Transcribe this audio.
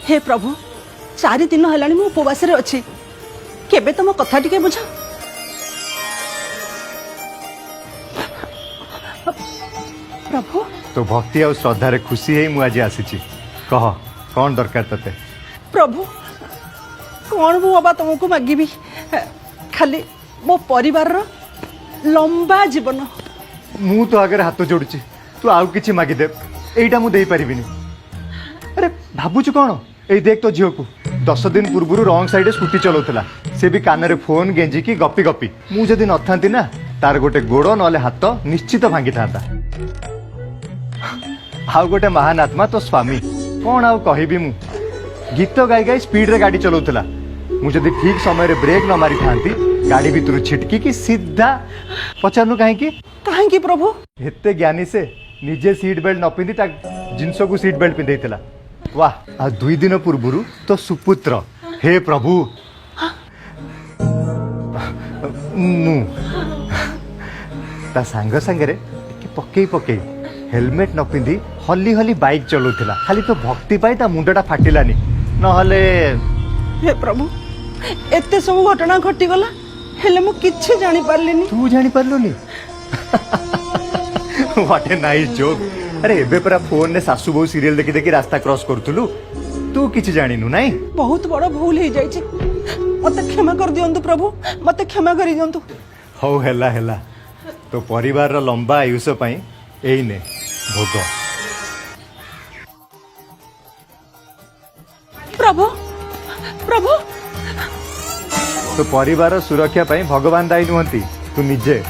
हे प्रभु 4 दिन है मु उपवास अच्छी केबे तुम कथा टिके बुझ प्रभु। तो भक्ति और श्रद्धा रे खुशी है मु आज आसी कह कौन दरकार तते। प्रभु कौन मु बाबा तुमको मागिबी खाली मो परिवार रो लंबा जीवन। मु तो आगे हाथ जोड़ुची तू आउ किछि मागी दे एइटा मु देई परिबिनी। अरे भाबुछु कौन ए देख तो झियो को 10 दिन पूर्व रंग साइड स्कूटी चलाउतला से भी कान रे फोन गेंजी की गपी गपी मु जदी नथांती ना तार गोटे गोड़ नले हाथ निश्चित भांगी थांता। आउ गोटे महान आत्मा तो स्वामी कौन आउ कहबी मु गीत गाई गाई स्पीड रे गाड़ी चलाउतला मु जदी ठीक समय रे ब्रेक न मारी थांती गाड़ी भीतर छिटकी की सीधा पचारनु काहे की प्रभु एते ज्ञानी से निजे सीट बेल्ट न पिंधि ता जिंस को सीट बेल्ट पिंधैतला। वाह आ 2 दिन पूर्व तो सुपुत्र हे प्रभु मु ता सांग संगे रे पकई पकई हेलमेट न पिंधि हली हली बाइक चलाउतला खाली तो भक्ति पाई ता मुंडटा फाटिलानी नहले। हे प्रभु एते सब घटना घटी गला हेले मु किछि जानि पारलिनी। तू जानि पारलुनी व्हाट ए नाइस जोक। अरे एबे परा फोन ने सासू बहु सीरियल देखि देखि रास्ता क्रॉस करथुलु तू किछि जानिनु नाही। बहुत बड़ भूल हे जाइछि मते क्षमा कर दियंतु प्रभु मते क्षमा करि दियंतु। हौ हेला हेला तो परिवार रो लंबा आयुष पई एई ने भोग। प्रभु प्रभु तो परिवार सुरक्षा पई भगवान दायी नुहंती तू निजे